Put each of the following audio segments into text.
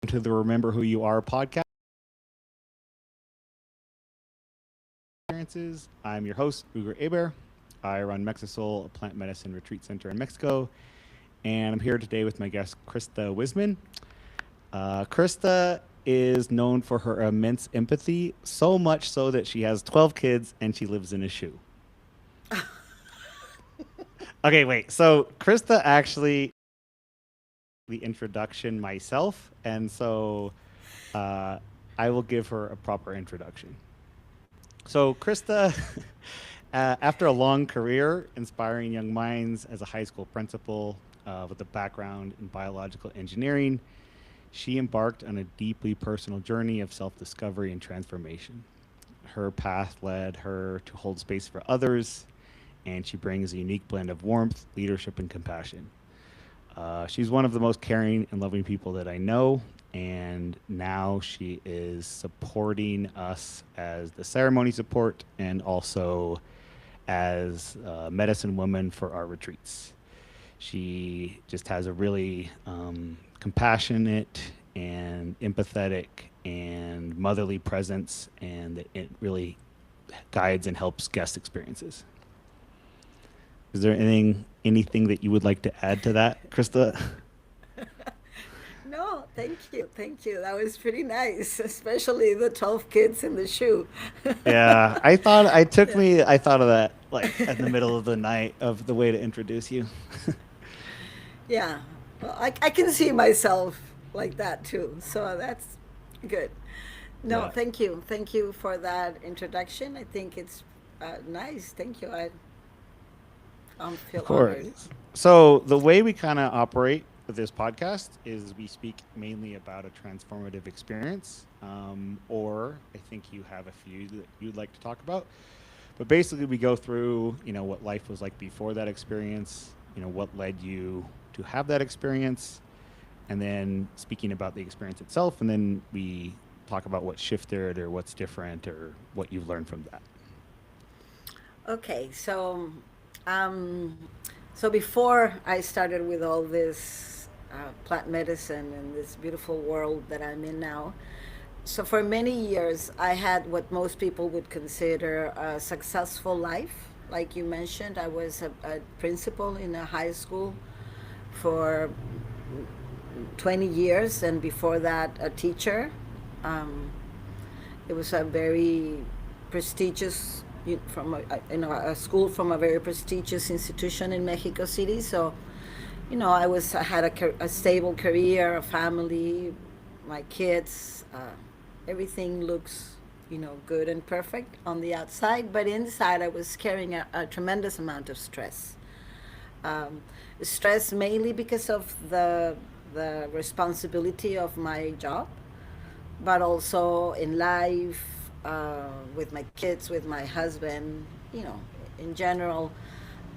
to the Remember Who You Are podcast experiences. I'm your host, Ugur Aber. I run Mexisol, a plant medicine retreat center in Mexico, and I'm here today with my guest, Krista Wisman. Krista is known for her immense empathy, so much so that she has 12 kids and she lives in a shoe. Okay, wait. So Krista actually the introduction myself, and so uh, I will give her a proper introduction. So Krista, after a long career inspiring young minds as a high school principal with a background in biological engineering, she embarked on a deeply personal journey of self-discovery and transformation. Her path led her to hold space for others, and she brings a unique blend of warmth, leadership, and compassion. She's one of the most caring and loving people that I know, and now she is supporting us as the ceremony support and also as a medicine woman for our retreats. She just has a really compassionate and empathetic and motherly presence, and it really guides and helps guest experiences. Is there anything that you would like to add to that, Krista? No, thank you. That was pretty nice, especially the 12 kids in the shoe. Yeah, I thought Yeah. I thought of that like in the middle of the night of the way to introduce you. Yeah. Well, I can see myself like that too. So that's good. No, Yeah, thank you. Thank you for that introduction. I think it's nice. Thank you. I of feel honored. course. So the way we kind of operate with this podcast is we speak mainly about a transformative experience, or I think you have a few that you'd like to talk about. But basically, we go through, what life was like before that experience, what led you to have that experience, and then speaking about the experience itself, and then we talk about what shifted or what's different or what you've learned from that. Okay, um, so before I started with all this plant medicine and this beautiful world that I'm in now, so for many years I had what most people would consider a successful life. Like you mentioned, I was a principal in a high school for 20 years, and before that, a teacher. Um, it was a very prestigious from a school from a very prestigious institution in Mexico City. So, I had a stable career, a family, my kids. Everything looks good and perfect on the outside, but inside I was carrying a tremendous amount of stress. Um, Stress mainly because of the responsibility of my job, but also in life, with my kids, with my husband, in general,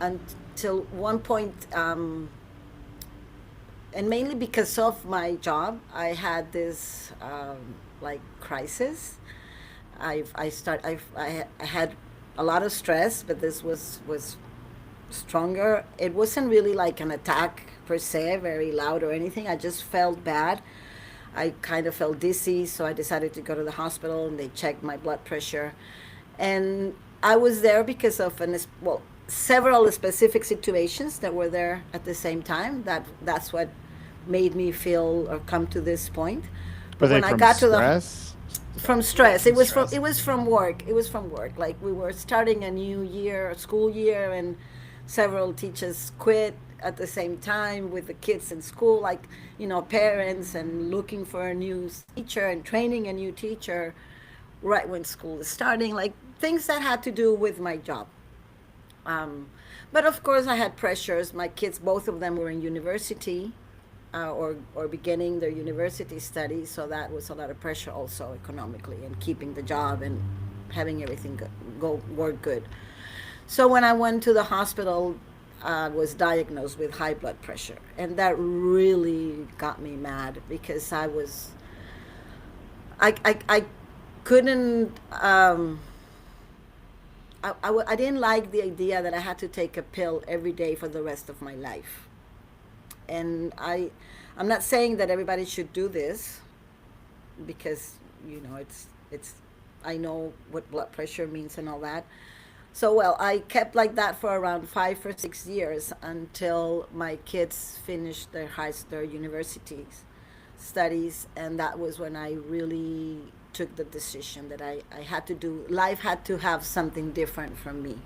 until one point, and mainly because of my job, I had this like crisis. I had a lot of stress, but this was stronger. It wasn't really like an attack per se, very loud or anything. I just felt bad. I kind of felt dizzy, so I decided to go to the hospital and they checked my blood pressure. And I was there because of several specific situations that were there at the same time. That's what made me feel or come to this point. Were But they when I from got to the stress? from Sorry, were they stress. from stress? It was from work. It was from work. Like we were starting a new year, a school year, and several teachers quit at the same time with the kids in school. Like parents and looking for a new teacher and training a new teacher right when school is starting. Like things that had to do with my job. Um, but of course, I had pressures. My kids, both of them, were in university, or beginning their university studies, so that was a lot of pressure also economically and keeping the job and having everything go work good. So when I went to the hospital, I was diagnosed with high blood pressure, and that really got me mad because I couldn't. I didn't like the idea that I had to take a pill every day for the rest of my life. And I'm not saying that everybody should do this, because it's I know what blood pressure means and all that. So well, I kept like that for around 5 or 6 years until my kids finished their universities studies, and that was when I really took the decision that I had to do life had to have something different from me.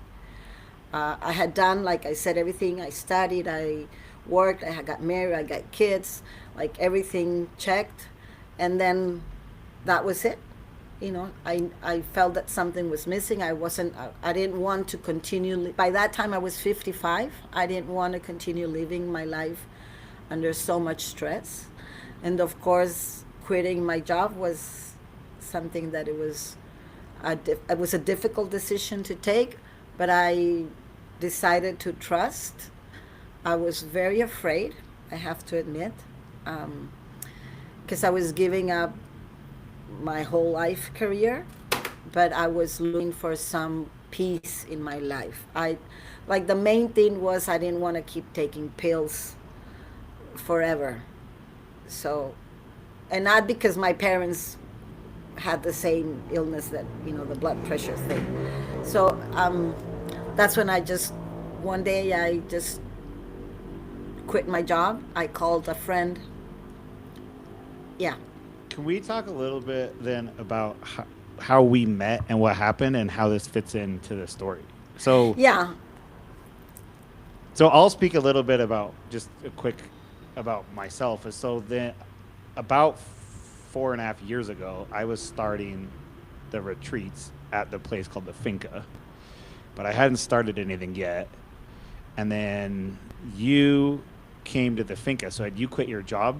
I had done, like I said, everything. I studied, I worked, I got married, I got kids, like everything checked. And then that was it. I felt that something was missing. I didn't want to continue. By that time, I was 55. I didn't want to continue living my life under so much stress. And of course, quitting my job was something that it was a difficult decision to take, but I decided to trust. I was very afraid, I have to admit, because I was giving up my whole life career, but I was looking for some peace in my life. Like the main thing was I didn't want to keep taking pills forever. So, and not because my parents had the same illness, that the blood pressure thing. So that's when one day I just quit my job. I called a friend. Yeah. Can we talk a little bit then about how we met and what happened and how this fits into the story? So, Yeah. so I'll speak a little bit about just a quick about myself. So then, about 4.5 years ago, I was starting the retreats at the place called the Finca, but I hadn't started anything yet. And then you came to the Finca. So had you quit your job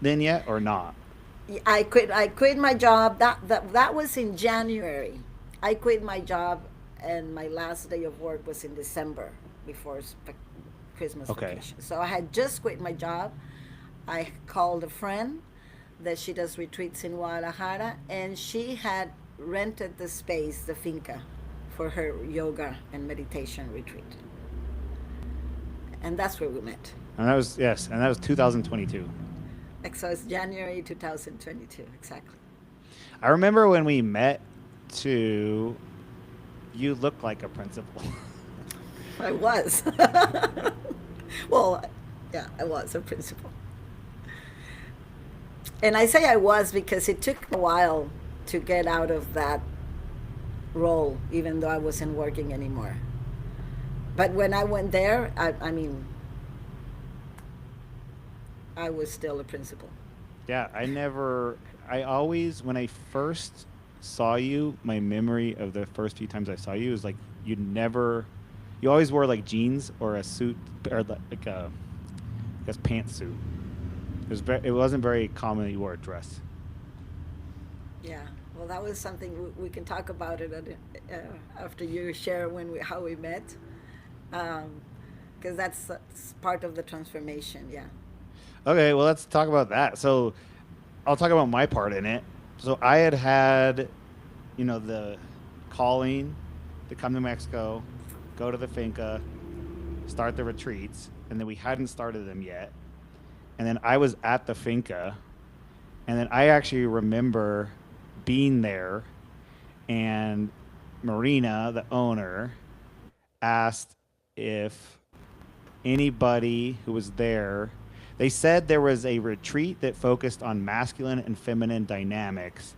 then yet or not? I quit my job. That was in January. I quit my job, and my last day of work was in December, before Christmas Okay. vacation. So I had just quit my job. I called a friend that she does retreats in Guadalajara, and she had rented the space, the finca, for her yoga and meditation retreat. And that's where we met. And that was, yes, and that was 2022. Like, so it's January 2022, exactly. I remember when we met too, you looked like a principal. I was. Well, yeah, I was a principal. And I say I was because it took a while to get out of that role, even though I wasn't working anymore. But when I went there, I mean, I was still a principal. Yeah, I always, when I first saw you, my memory of the first few times I saw you is like you always wore like jeans or a suit or like a, I guess, pantsuit. It wasn't very common that you wore a dress. Yeah. Well, that was something we can talk about it after you share how we met, because that's part of the transformation. Yeah. Okay, well, let's talk about that. So I'll talk about my part in it. So I had, the calling to come to Mexico, go to the finca, start the retreats, and then we hadn't started them yet. And then I was at the finca, and then I actually remember being there, and Marina, the owner, asked if anybody who was there. They said there was a retreat that focused on masculine and feminine dynamics,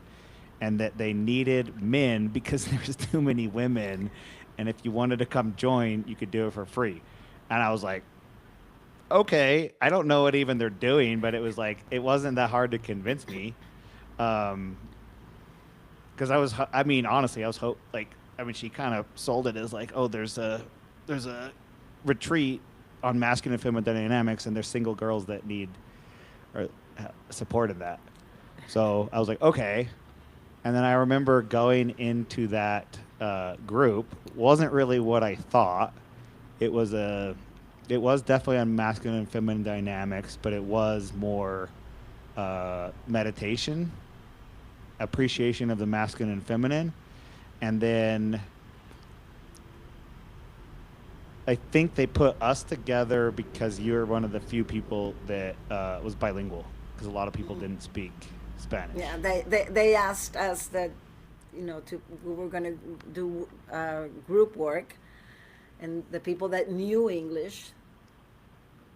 and that they needed men because there was too many women, and if you wanted to come join, you could do it for free. And I was like, okay, I don't know what even they're doing, but it was like it wasn't that hard to convince me. Um, because I mean, honestly, I was she kind of sold it as like, oh, there's a retreat on masculine and feminine dynamics, and there's single girls that need or support in that. So I was like, okay. And then I remember going into that group. Wasn't really what I thought. It was definitely on masculine and feminine dynamics, but it was more meditation, appreciation of the masculine and feminine, and then I think they put us together because you're one of the few people that was bilingual, because a lot of people didn't speak Spanish. Yeah, they asked us that, we were going to do group work, and the people that knew English,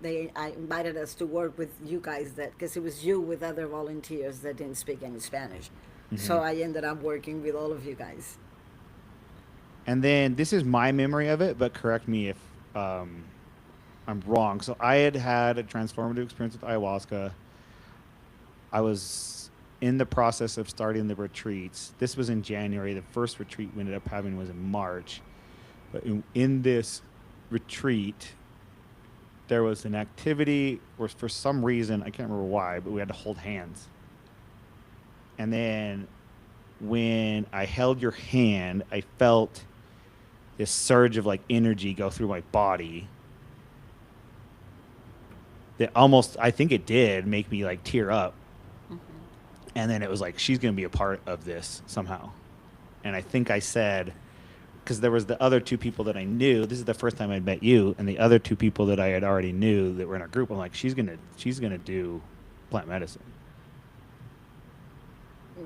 I invited us to work with you guys, that because it was you with other volunteers that didn't speak any Spanish. Hmm. So I ended up working with all of you guys. And then this is my memory of it, but correct me if um, I'm wrong. So I had had a transformative experience with ayahuasca. I was in the process of starting the retreats. This was in January. The first retreat we ended up having was in March. But in this retreat, there was an activity where, for some reason, I can't remember why, but we had to hold hands. And then when I held your hand, I felt this surge of like energy go through my body that almost, I think it did make me like tear up. And then it was like, she's going to be a part of this somehow. And I think I said, because there was the other two people that I knew. This is the first time I'd met you, and the other two people that I had already knew that were in our group. I'm like, she's gonna do plant medicine.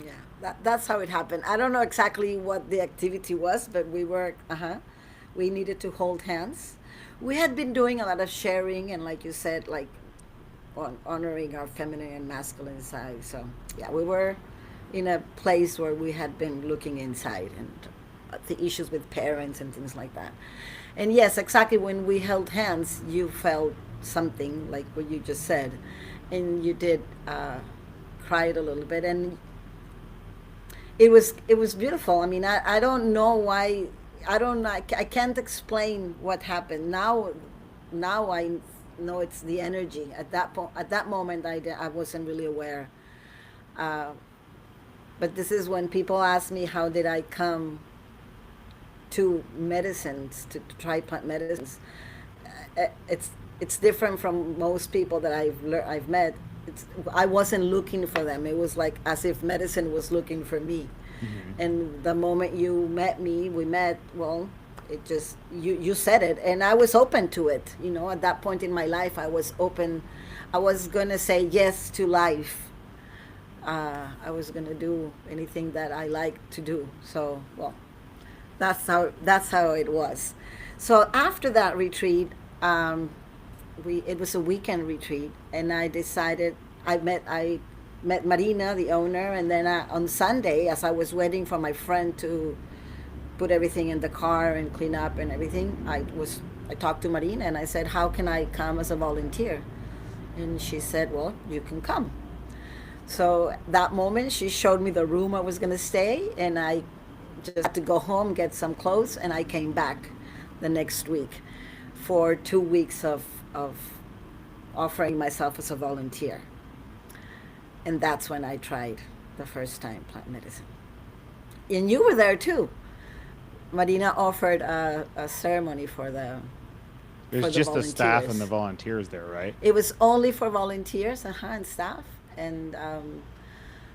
Yeah, that's how it happened. I don't know exactly what the activity was, but we needed to hold hands. We had been doing a lot of sharing, and like you said, like honoring our feminine and masculine side. So yeah, we were in a place where we had been looking inside and the issues with parents and things like that. And yes, exactly, when we held hands, you felt something like what you just said, and you did cried a little bit, and it was beautiful. I mean, I don't know why. I can't explain what happened. Now I know it's the energy. At that moment, I wasn't really aware. Uh, but this is when people ask me how did I come to medicines, to try plant medicines. It's different from most people that I've met. I wasn't looking for them. It was like as if medicine was looking for me. Hmm. And the moment you met me, we met. Well, it just you said it, and I was open to it. At that point in my life, I was open. I was gonna say yes to life. I was gonna do anything that I like to do. So, well, that's how it was. So after that retreat, we it was a weekend retreat, and I met Marina, the owner, and then on Sunday, as I was waiting for my friend to put everything in the car and clean up and everything, I talked to Marina and I said, "How can I come as a volunteer?" And she said, "Well, you can come." So that moment, she showed me the room I was going to stay, and I just had to go home, get some clothes, and I came back the next week for 2 weeks of offering myself as a volunteer. And that's when I tried the first time plant medicine. And you were there too. Marina offered a ceremony for the There's just the staff and the volunteers. volunteers there, right? It was only for volunteers, and staff, and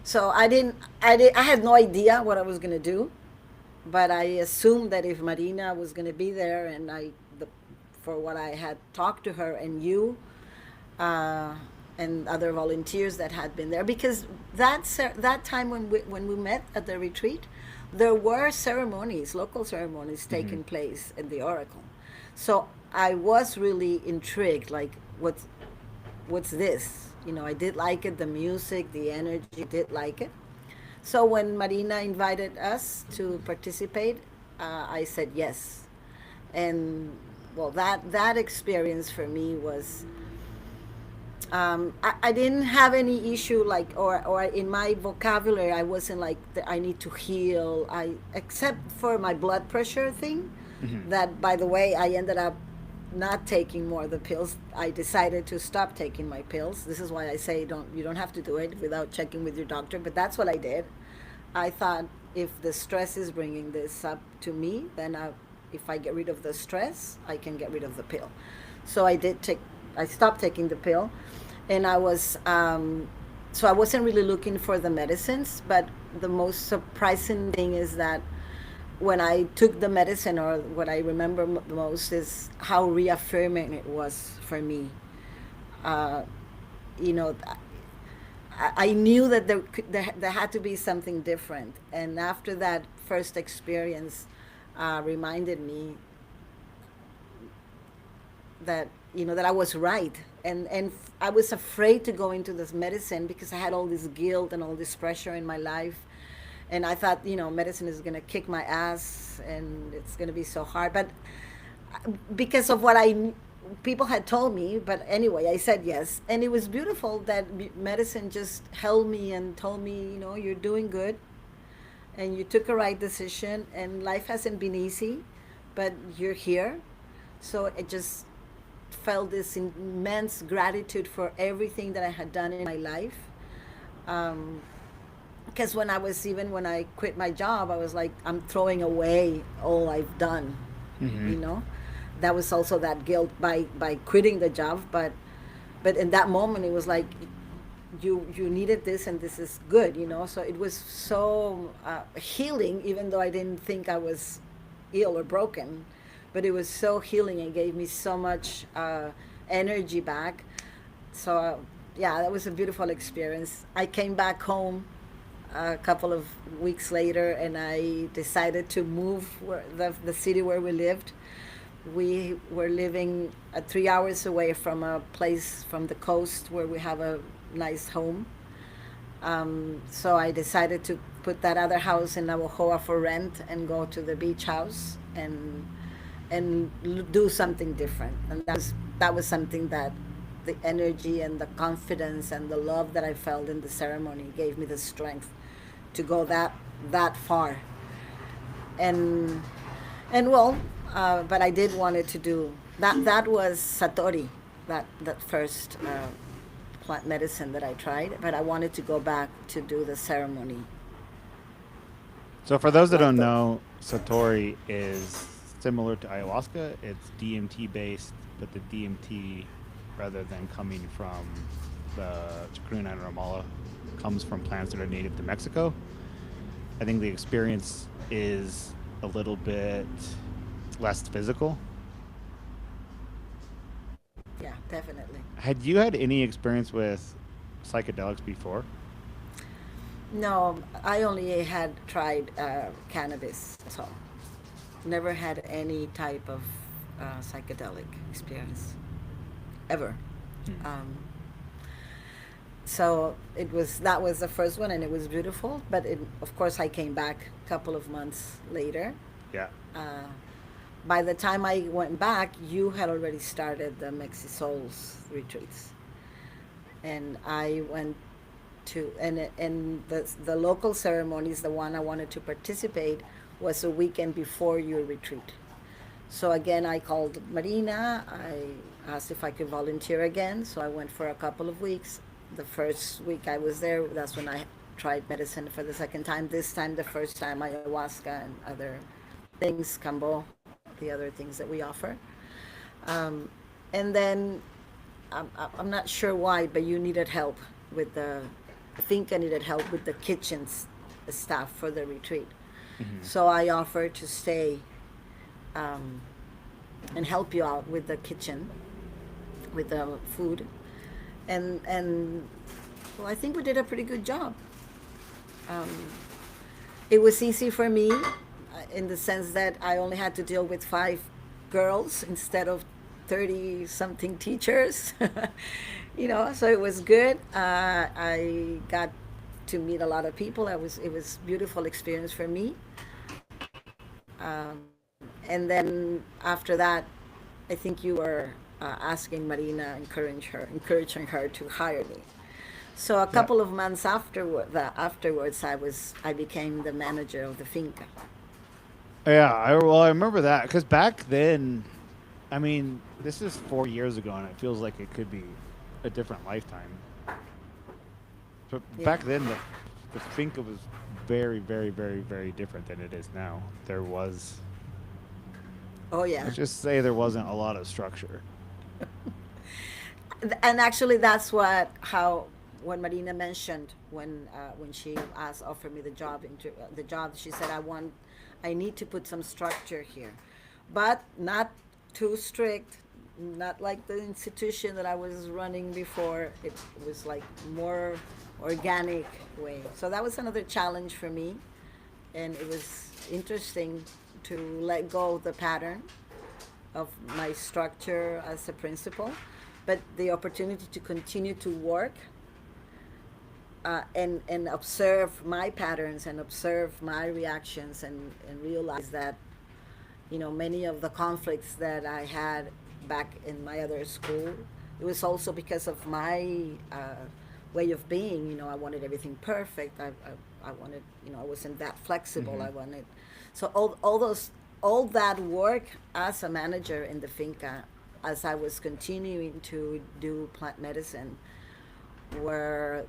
so I had no idea what I was gonna do, but I assumed that if Marina was gonna be there, and for what I had talked to her and you, uh, and other volunteers that had been there, because that time when we met at the retreat, there were ceremonies, local ceremonies Hmm. taking place in the Oracle. So I was really intrigued, like what's this? I did like it, the music, the energy, did like it. So when Marina invited us to participate, I said yes. And well, that experience for me was, I didn't have any issue, like, or in my vocabulary I wasn't like I need to heal, I except for my blood pressure thing, Hmm. that, by the way, I ended up not taking more of the pills. I decided to stop taking my pills. This is why I say you don't have to do it without checking with your doctor, but that's what I did. I thought, if the stress is bringing this up to me, then if I get rid of the stress, I can get rid of the pill. So I stopped taking the pill, and so I wasn't really looking for the medicines. But the most surprising thing is that when I took the medicine, or what I remember the most, is how reaffirming it was for me. Uh, you know, I knew that there had to be something different. And after that first experience, reminded me that that I was right, and I was afraid to go into this medicine because I had all this guilt and all this pressure in my life, and I thought medicine is gonna kick my ass and it's gonna be so hard, but because of what people had told me. But anyway, I said yes, and it was beautiful that medicine just held me and told me, you're doing good, and you took a right decision, and life hasn't been easy, but you're here. So it just felt this immense gratitude for everything that I had done in my life. Um, because when I quit my job, I was like, I'm throwing away all I've done. Hmm. You know, that was also that guilt by quitting the job. But in that moment, it was like you needed this, and this is good. So it was so healing, even though I didn't think I was ill or broken, but it was so healing and gave me so much energy back. So yeah, that was a beautiful experience. I came back home a couple of weeks later, and I decided to move the city where we lived. We were living 3 hours away from a place from the coast where we have a nice home. So I decided to put that other house in Navojoa for rent and go to the beach house and do something different. And that was something that the energy and the confidence and the love that I felt in the ceremony gave me the strength to go that far. And well, but I did wanted to do that. That was Satori, that first plant medicine that I tried. But I wanted to go back to do the ceremony, So for those that like don't the know, Satori is similar to ayahuasca. It's DMT based, but the DMT, rather than coming from the chacruna and ramala, comes from plants that are native to Mexico. I think the experience is a little bit less physical. yeah, definitely. Had you had any experience with psychedelics before? No, I only had tried cannabis, so never had any type of psychedelic experience ever. Hmm. Um, so that was the first one, and it was beautiful. But of course, I came back a couple of months later. Yeah. Uh, by the time I went back, you had already started the Mexi Souls retreats, and I went to and the local ceremonies. The one I wanted to participate was a weekend before your retreat. So again, I called Marina. I asked if I could volunteer again. So I went for a couple of weeks. The first week I was there, that's when I tried medicine for the second time. This time, the first time, ayahuasca and other things, cambo, the other things that we offer. Um, and then I'm not sure why, but you needed help with I think I needed help with the kitchens staff for the retreat. Hmm. So I offered to stay um, and help you out with the kitchen, with the food, and well, I think we did a pretty good job. Um, it was easy for me in the sense that I only had to deal with 5 girls instead of 30 something teachers. So it was good. I got to meet a lot of people. It was beautiful experience for me. And then after that, I think you were asking Marina, encouraging her to hire me. So a Yeah. couple of months afterwards, I became the manager of the finca. Yeah. I remember that because back then, I mean, this is 4 years ago, and it feels like it could be a different lifetime. But Yeah. back then, the finca was very, very, very, very different than it is now. There was, Oh yeah. let's just say, there wasn't a lot of structure. And actually, that's how when Marina mentioned when she asked offered me the job, she said I need to put some structure here, but not too strict, not like the institution that I was running before. It was like more organic way. So that was another challenge for me, and it was interesting to let go of the pattern of my structure as a principal, but the opportunity to continue to work and observe my patterns and observe my reactions and realize that many of the conflicts that I had back in my other school, it was also because of my way of being. I wanted everything perfect. I wanted, I wasn't that flexible. Hmm. I wanted, so all that work as a manager in the finca, as I was continuing to do plant medicine, were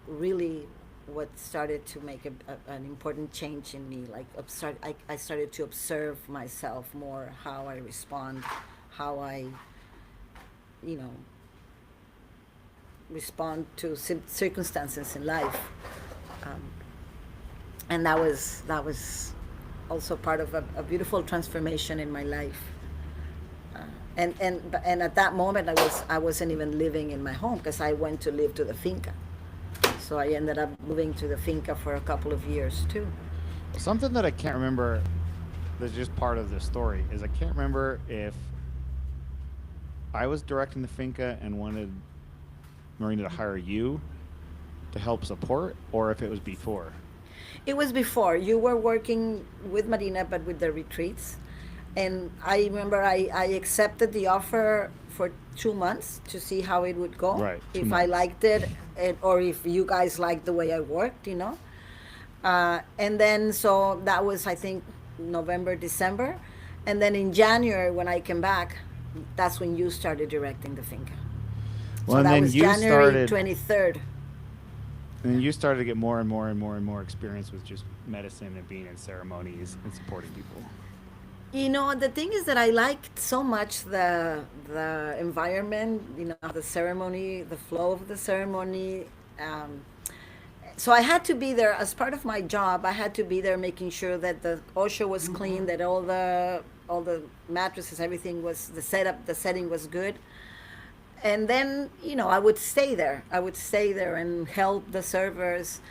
really what started to make an important change in me. Like I started to observe myself more, how I respond, how I, you know, respond to circumstances in life, um, and that was also part of a beautiful transformation in my life. Uh, and at that moment, I wasn't even living in my home because I went to live to the finca. So I ended up moving to the finca for a couple of years too. Something that I can't remember that's just part of the story is I can't remember if I was directing the finca and wanted Marina to hire you to help support, or if it was before. It was before you were working with Marina, but with the retreats. And I remember I accepted the offer for 2 months to see how it would go, Right, two if I months. liked it, or if you guys liked the way I worked. And then, so that was, I think, November, December. And then in January, when I came back, that's when you started directing the finca. Well, So and that then was you January started, 23rd. and then you started to get more and more and more and more experience with just medicine and being in ceremonies and supporting people. The thing is that I liked so much the environment, the ceremony, the flow of the ceremony. Um, so I had to be there as part of my job. I had to be there, making sure that the OSHA was clean, that all the mattresses, everything was the setup, the setting was good. And then I would stay there. I would stay there and help the servers,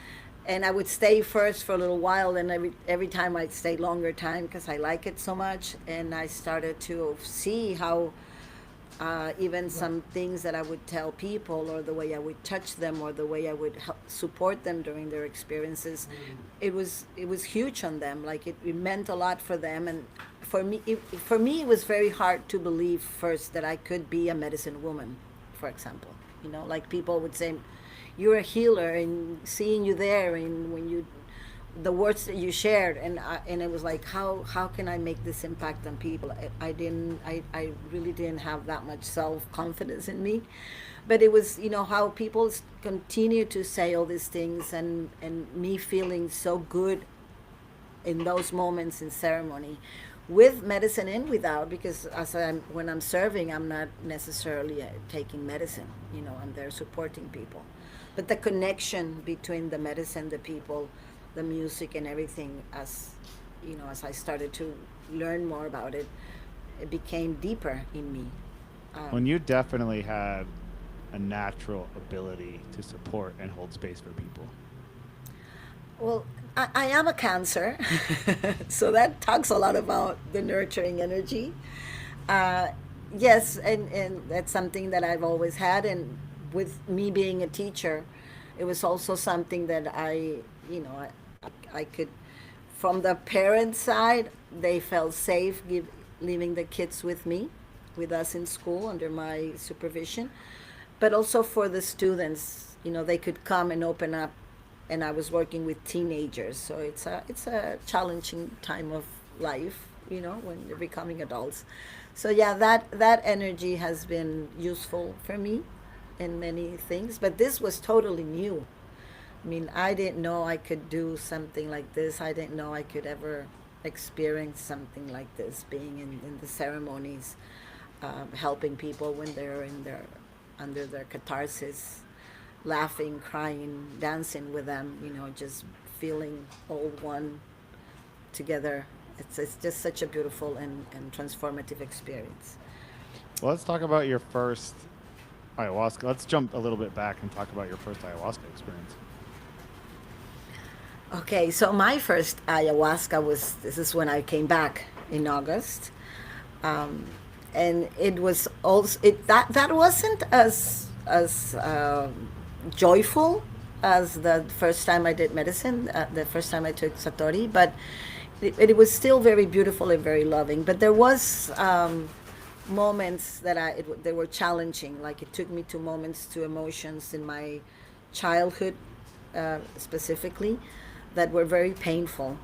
and I would stay first for a little while, and every time I'd stay longer time because I like it so much. And I started to see how even some things that I would tell people, or the way I would touch them, or the way I would help support them during their experiences, it was huge on them. Like it meant a lot for them, and for me it was very hard to believe first that I could be a medicine woman, for example. Like people would say, "You're a healer," and seeing you there, and when you the words that you shared, and it was like, how can I make this impact on people? I really didn't have that much self-confidence in me, but it was, how people continue to say all these things, and me feeling so good in those moments in ceremony, with medicine and without, because when I'm serving, I'm not necessarily taking medicine. I'm there supporting people, but the connection between the medicine, the people, the music, and everything, as I started to learn more about it, it became deeper in me. When um, you definitely had a natural ability to support and hold space for people. well, I am a Cancer, so that talks a lot about the nurturing energy. Uh, yes, and that's something that I've always had. And with me being a teacher, it was also something that I could, from the parent side, they felt safe leaving the kids with us in school under my supervision. But also for the students, they could come and open up, and I was working with teenagers, so it's a challenging time of life, when they're becoming adults. So yeah, that energy has been useful for me in many things, but this was totally new. I mean, I didn't know I could do something like this. I didn't know I could ever experience something like this, being in the ceremonies, helping people when they're under their catharsis, laughing, crying, dancing with them, just feeling all one together. It's just such a beautiful and transformative experience. Well, let's talk about your first ayahuasca. Let's jump a little bit back and talk about your first ayahuasca experience. Okay, so my first ayahuasca was, this is when I came back in August. Um, and it was also, that wasn't as joyful as the first time I did medicine, the first time I took Satori, but it was still very beautiful and very loving. But there was moments that they were challenging. Like it took me to moments, to emotions in my childhood, specifically, that were very painful.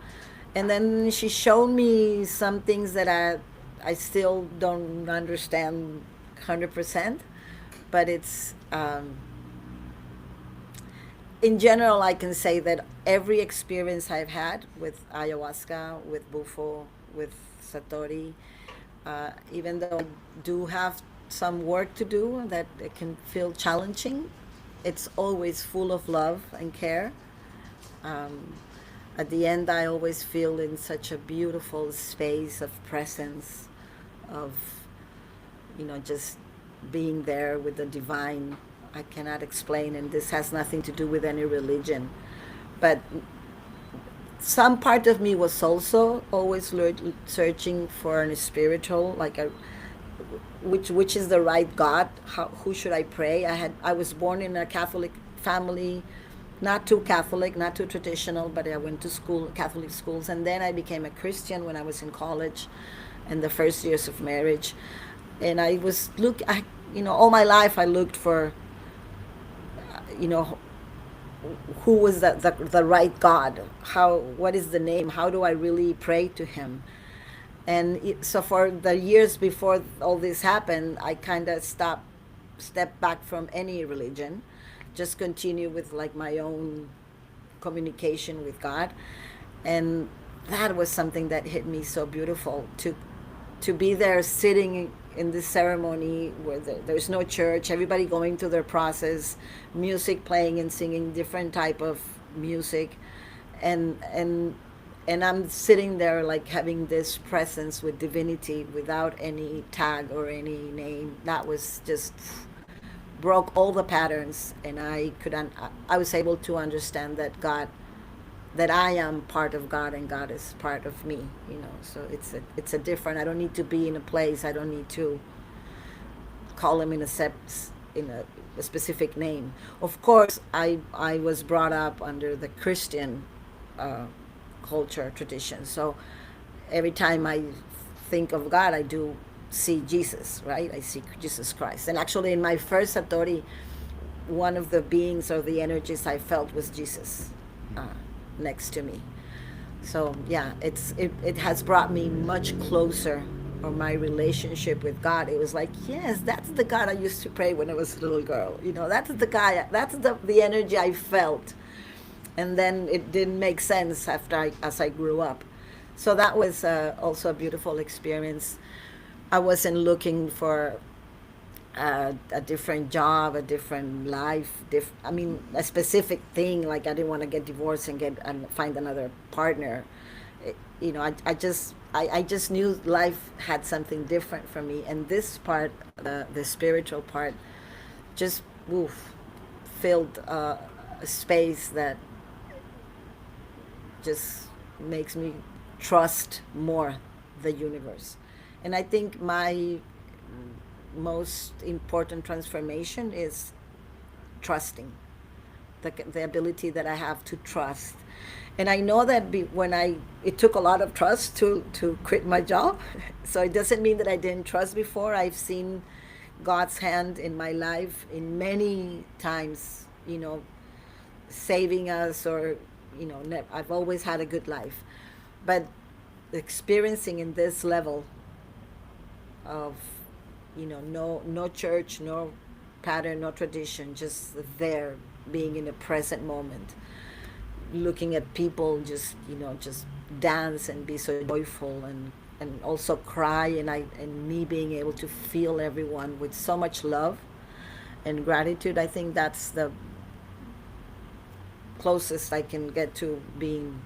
And then she showed me some things that I still don't understand 100%, but it's in general, I can say that every experience I've had with ayahuasca, with Bufo, with Satori, even though I do have some work to do that it can feel challenging, it's always full of love and care. Um, at the end, I always feel in such a beautiful space of presence, of, just being there with the divine. I cannot explain, and this has nothing to do with any religion. But some part of me was also always searching for a spiritual, like a which is the right God. Who should I pray? I was born in a Catholic family, not too Catholic, not too traditional, but I went to school, Catholic schools, and then I became a Christian when I was in college, and the first years of marriage, and I was all my life I looked for, you know, who was the right God? What is the name? How do I really pray to Him? And so for the years before all this happened, I kind of stepped back from any religion, just continue with like my own communication with God, and that was something that hit me so beautiful to be there sitting in this ceremony where there's no church, everybody going through their process, music playing and singing different type of music, and I'm sitting there like having this presence with divinity without any tag or any name. That was just broke all the patterns, and I was able to understand that I am part of God and God is part of me. So it's a different. I don't need to be in a place. I don't need to call Him in a specific name. Of course, I was brought up under the Christian culture tradition. So every time I think of God, I do see Jesus, right? I see Jesus Christ. And actually, in my first Satori, one of the beings or the energies I felt was Jesus next to me. So yeah, it has brought me much closer, or my relationship with God. It was like, yes, that's the God I used to pray when I was a little girl. That's the guy. That's the energy I felt. And then it didn't make sense as I grew up. So that was also a beautiful experience. I wasn't looking for a different job, a different life. I mean, a specific thing. Like I didn't want to get divorced and find another partner. I just knew life had something different for me, and this part, the spiritual part, just filled a space that just makes me trust more the universe. And I think my most important transformation is trusting, the ability that I have to trust. And I know that it took a lot of trust to quit my job. So it doesn't mean that I didn't trust before. I've seen God's hand in my life in many times, saving us, or I've always had a good life. But experiencing in this level of no church, no pattern, no tradition, just there, being in the present moment, looking at people just dance and be so joyful, and also cry, and me being able to feel everyone with so much love and gratitude. I think that's the closest I can get to being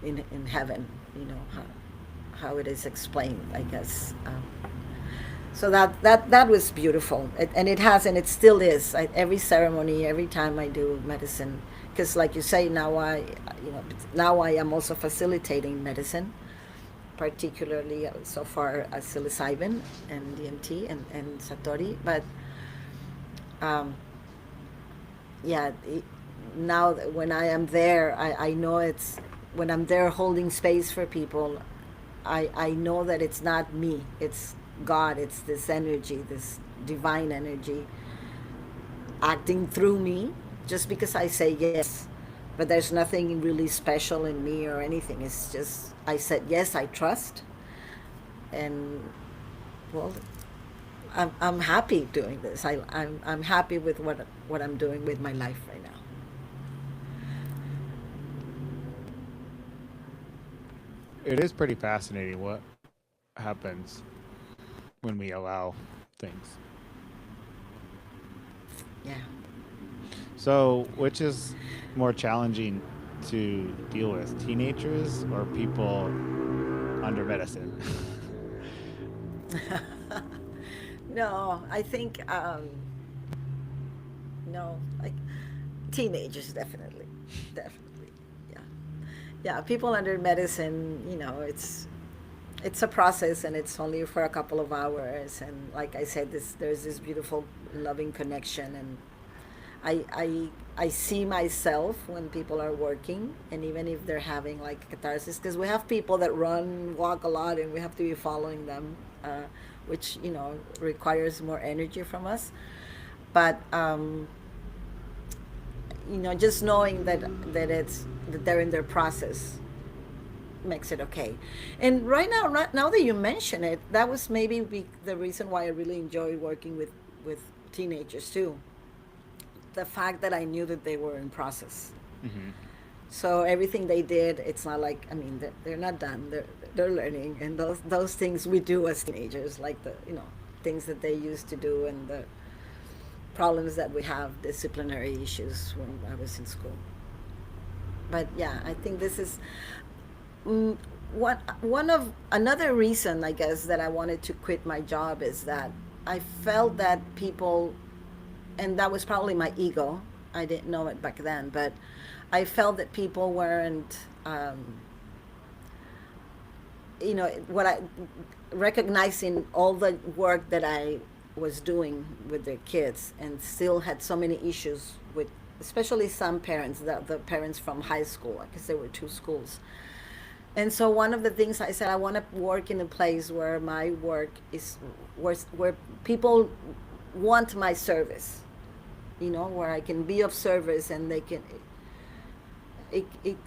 in heaven, how it is explained, I guess. So that was beautiful, and it has, and it still is. Every ceremony, every time I do medicine, because like you say, now now I am also facilitating medicine, particularly so far as psilocybin and DMT and Satori. But um, yeah, now when I am there, I know it's when I'm there holding space for people, I know that it's not me, it's God, it's this energy, this divine energy acting through me just because I say yes. But there's nothing really special in me or anything. It's just I said yes, I trust, and well, I'm happy doing this. I'm happy with what I'm doing with my life right now. It is pretty fascinating what happens when we allow things. Yeah. So, which is more challenging to deal with, teenagers or people under medicine? No, I think no, like teenagers definitely, definitely, yeah, yeah. People under medicine, it's a process, and it's only for a couple of hours. And like I said, there's this beautiful, loving connection, and I see myself when people are working, and even if they're having like catharsis, because we have people that run, walk a lot, and we have to be following them, which requires more energy from us. But just knowing that they're in their process makes it okay. And right now that you mention it, that was maybe the reason why I really enjoy working with teenagers too. The fact that I knew that they were in process. Hmm. So everything they did, it's not like, I mean, they're not done. They're learning, and those things we do as teenagers, like the things that they used to do, and the problems that we have, disciplinary issues when I was in school. But yeah, I think this is mm, one of another reason, I guess, that I wanted to quit my job is that I felt that people, and that was probably my ego. I didn't know it back then, but I felt that people weren't, what I recognizing all the work that I was doing with their kids, and still had so many issues with, especially some parents, the parents from high school, because there were two schools. And so one of the things I said, I want to work in a place where my work is where people want my service, where I can be of service, and they can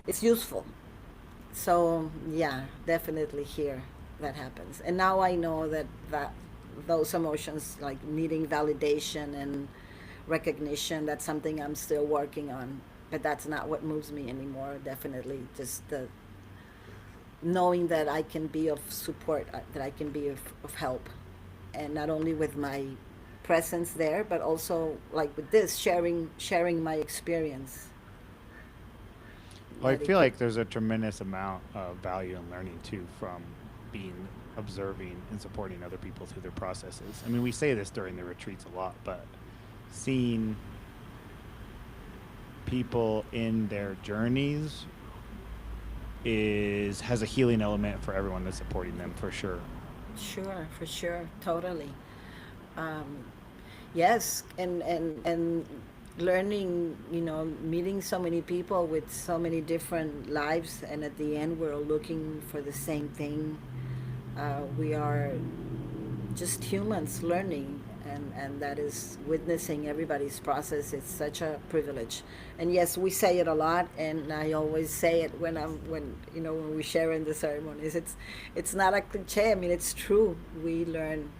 it's useful. So yeah, definitely here that happens. And now I know that those emotions, like needing validation and recognition, that's something I'm still working on. But that's not what moves me anymore. Definitely, just the knowing that I can be of support, that I can be of help, and not only with my presence there, but also like with this, sharing my experience. Well, I That it feel could. like there's a tremendous amount of value and learning too from being observing and supporting other people through their processes. I mean, we say this during the retreats a lot, but seeing people in their journeys is has a healing element for everyone that's supporting them for sure. Sure, for sure, totally. Um, yes, and learning, meeting so many people with so many different lives, and at the end, we're all looking for the same thing. We are just humans learning, and that is witnessing everybody's process. It's such a privilege. And yes, we say it a lot, and I always say it when we share in the ceremonies. It's not a cliche. I mean, it's true. We learn.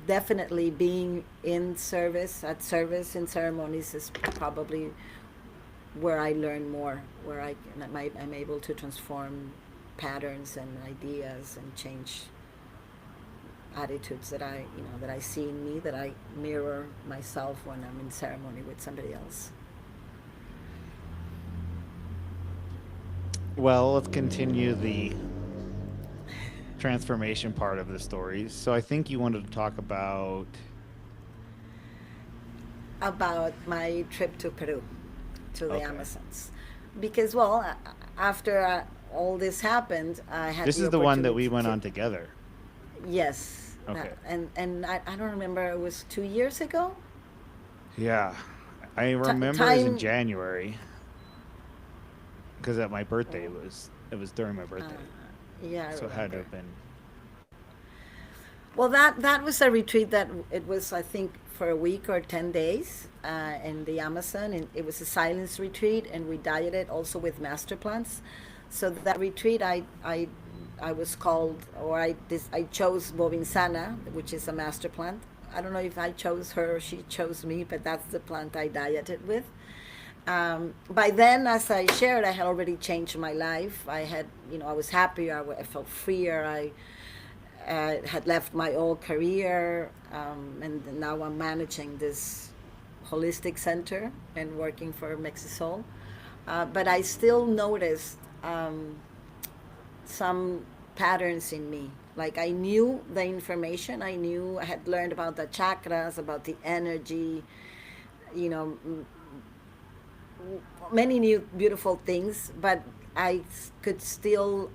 Definitely being in service, at service in ceremonies, is probably where I learn more, where I'm able to transform patterns and ideas and change attitudes that I see in me, that I mirror myself when I'm in ceremony with somebody else. Well, let's continue the transformation part of the story. So I think you wanted to talk about. About my trip to Peru, to the Okay. Amazons, because well, after all this happened, I had This the is the one that we opportunity went to. on together. Yes, Okay. and I don't remember. It was 2 years ago. Yeah. I remember it was in Time. January because at my birthday Oh, it was during my uh, birthday. yeah, I So it had to remember. have been. Well, that was a retreat that it was, I think, for a week or 10 days in the Amazon, and it was a silence retreat, and we dieted also with master plants. So that retreat, I was called, or I chose Bovinsana, which is a master plant. I don't know if I chose her or she chose me, but that's the plant I dieted with. By then, as I shared, I had already changed my life. I had, I was happier. I felt freer. I had left my old career, and now I'm managing this holistic center and working for Mexisol. But I still noticed some patterns in me. Like I knew the information, I had learned about the chakras, about the energy, you know, many new beautiful things, but I could still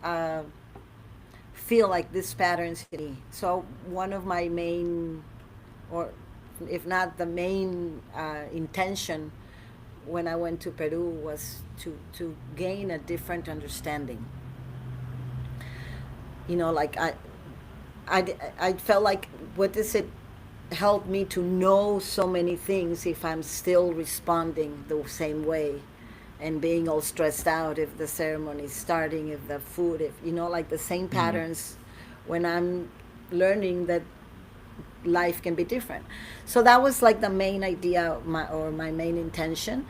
feel like this patterns in me. So one of my main, or if not the main intention when I went to Peru was to gain a different understanding. Like I felt like, what does it help me to know so many things if I'm still responding the same way and being all stressed out if the ceremony is starting, if the food, if, like the same Mhm. patterns when I'm learning that life can be different. So that was like the main idea, or my main intention.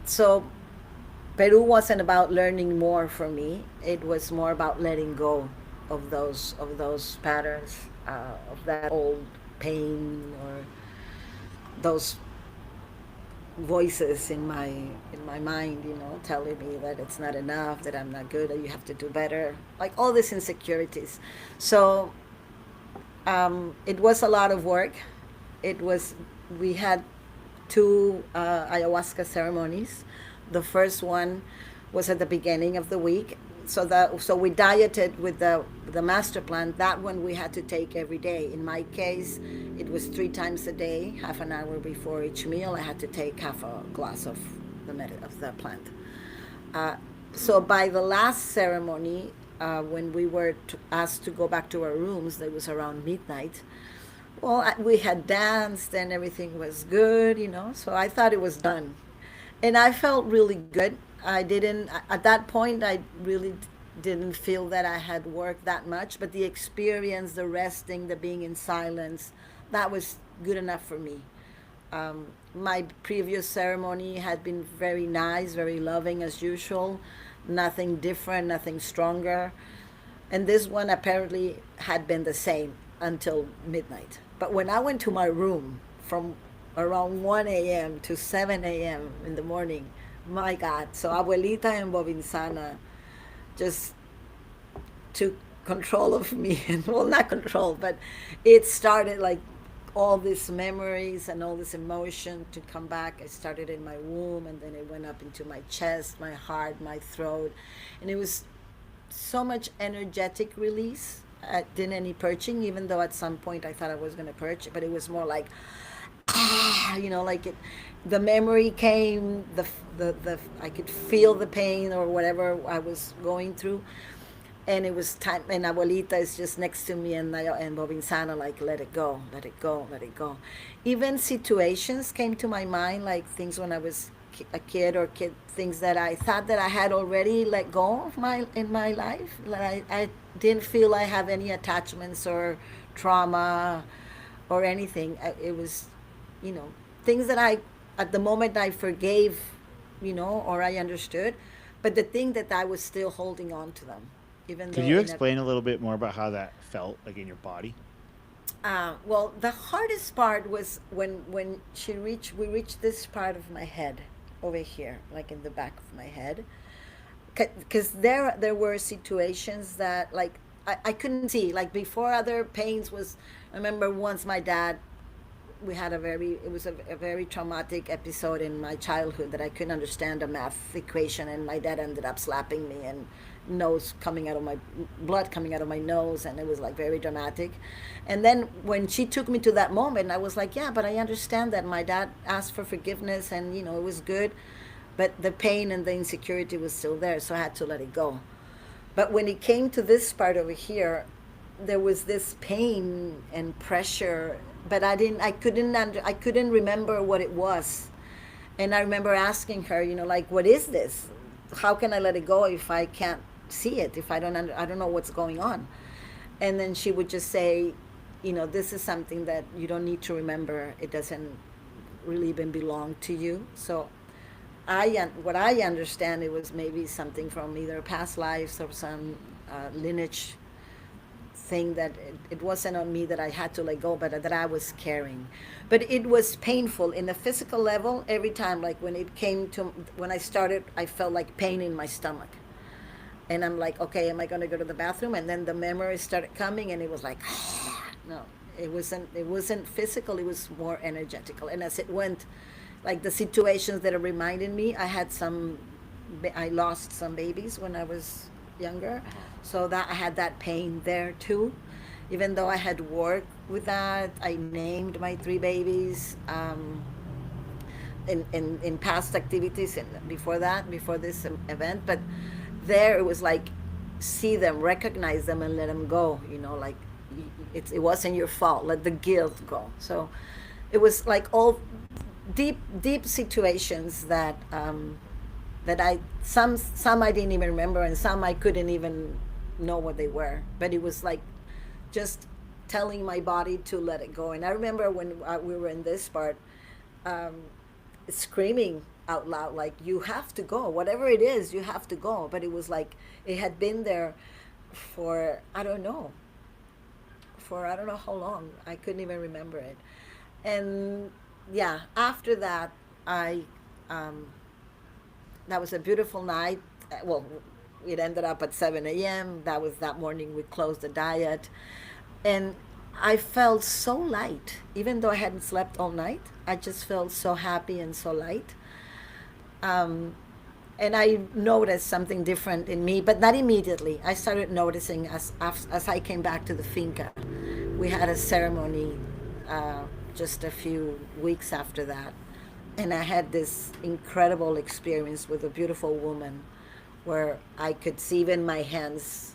So Peru wasn't about learning more for me. It was more about letting go of those patterns, of that old pain, or those voices in my mind, telling me that it's not enough, that I'm not good, that you have to do better, like all these insecurities. So it was a lot of work. It was We had two ayahuasca ceremonies. The first one was at the beginning of the week. So we dieted with the master plan. That one we had to take every day. In my case, it was 3 times a day, half an hour before each meal. I had to take half a glass of the plant. Uh, so by the last ceremony, when we were asked to go back to our rooms, it was around midnight. Well, we had danced and everything was good, so I thought it was done. And I felt really good. I didn't, at that point, I really didn't feel that I had worked that much, but the experience, the resting, the being in silence, that was good enough for me. My previous ceremony had been very nice, very loving as usual, nothing different, nothing stronger. And this one apparently had been the same until midnight. But when I went to my room from around 1 a.m. to 7 a.m. in the morning, my God. So Abuelita and Bobinsana just took control of me. And well, not control, but it started like all these memories and all this emotion to come back. It started in my womb, and then it went up into my chest, my heart, my throat. And it was so much energetic release. I didn't any perching, even though at some point I thought I was going to perch, but it was more like, like it. The memory came, the I could feel the pain or whatever I was going through, and it was time. And Abuelita is just next to me, and Bobinsana like, let it go, let it go, let it go. Even situations came to my mind, like things when I was a kid, or things that I thought that I had already let go of in my life. Like I didn't feel I have any attachments or trauma or anything. It was, you know, things that I at the moment I forgave, or I understood, but the thing that I was still holding on to them, even Could though you in a. explain a little bit more about how that felt like in your body? Well, the hardest part was when we reached this part of my head, over here, like in the back of my head, because there were situations that, like, I couldn't see. Like before other pains was, I remember once my dad, we had it was a very traumatic episode in my childhood that I couldn't understand a math equation, and my dad ended up slapping me, and nose coming out of my blood coming out of my nose, and it was like very dramatic. And then when she took me to that moment, I was like, yeah, but I understand that my dad asked for forgiveness, and it was good, but the pain and the insecurity was still there, so I had to let it go. But when it came to this part over here, there was this pain and pressure, but I couldn't remember what it was. And I remember asking her, like, what is this? How can I let it go if I can't see it? If I don't know what's going on. And then she would just say, this is something that you don't need to remember. It doesn't really even belong to you. So what I understand, it was maybe something from either past lives or some lineage thing that it wasn't on me that I had to let go, but that I was carrying. But it was painful in the physical level every time. Like when I started, I felt like pain in my stomach. And I'm like, okay, am I going to go to the bathroom? And then the memories started coming, and it was like, no, it wasn't physical. It was more energetical. And as it went, like the situations that are reminding me, I lost some babies when I was younger, so that I had that pain there too. Even though I had worked with that, I named my three babies in past activities and before this event. But there it was like, see them, recognize them, and let them go. Like it wasn't your fault. Let the guilt go. So it was like all deep situations that some I didn't even remember, and some I couldn't even know what they were. But it was like just telling my body to let it go. And I remember when we were in this part, um, screaming out loud, like, you have to go, whatever it is, you have to go. But it was like it had been there for I don't know how long. I couldn't even remember it. And yeah, after that, I um, that was a beautiful night. Well, it ended up at 7 a.m. That was that morning we closed the diet. And I felt so light. Even though I hadn't slept all night, I just felt so happy and so light. Um, and I noticed something different in me, but not immediately. I started noticing as I came back to the finca. We had a ceremony just a few weeks after that. And I had this incredible experience with a beautiful woman where I could see even my hands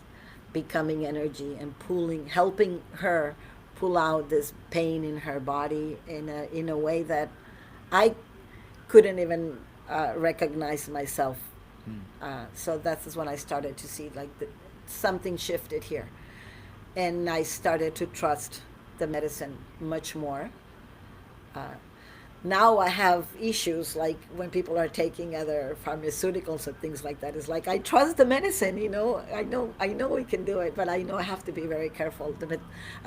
becoming energy and helping her pull out this pain in her body in a way that I couldn't even recognize myself. So that's when I started to see like something shifted here, and I started to trust the medicine much more. Uh, Now I have issues like when people are taking other pharmaceuticals and things like that. It's like I trust the medicine, I know we can do it, but I know I have to be very careful.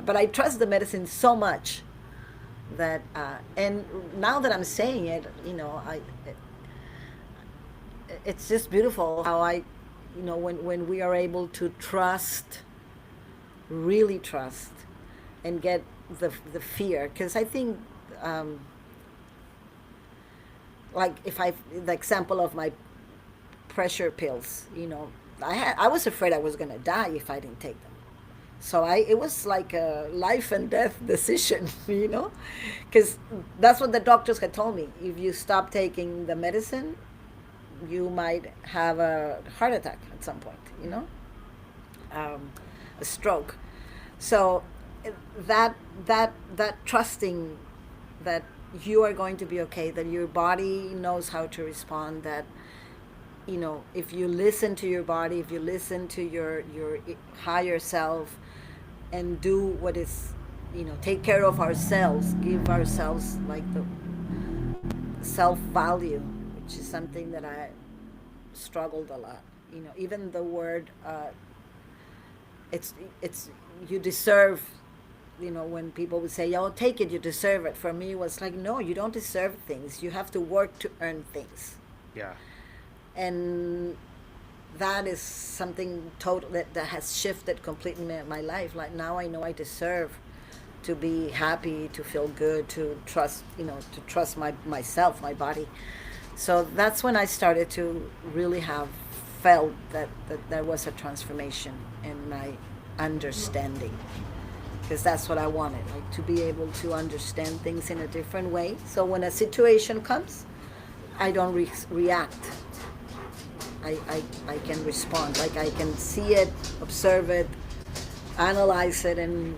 But I trust the medicine so much that, and now that I'm saying it, it's just beautiful how when we are able to trust, really trust, and get the fear, because I think. Like if the example of my pressure pills, I was afraid I was going to die if I didn't take them. So it was like a life and death decision, because that's what the doctors had told me. If you stop taking the medicine, you might have a heart attack at some point, a stroke. So that trusting that you are going to be okay, that your body knows how to respond, that if you listen to your body, if you listen to your higher self, and do what is, take care of ourselves, give ourselves like the self value, which is something that I struggled a lot. Even the word, it's you deserve. When people would say, "Oh, take it, you deserve it." For me, it was like, no, you don't deserve things. You have to work to earn things. Yeah. And that is something total that has shifted completely my life. Like now I know I deserve to be happy, to feel good, to trust, to trust myself, my body. So that's when I started to really have felt that there was a transformation in my understanding, because that's what I wanted, like to be able to understand things in a different way. So when a situation comes, I don't react. I can respond. Like I can see it, observe it, analyze it, and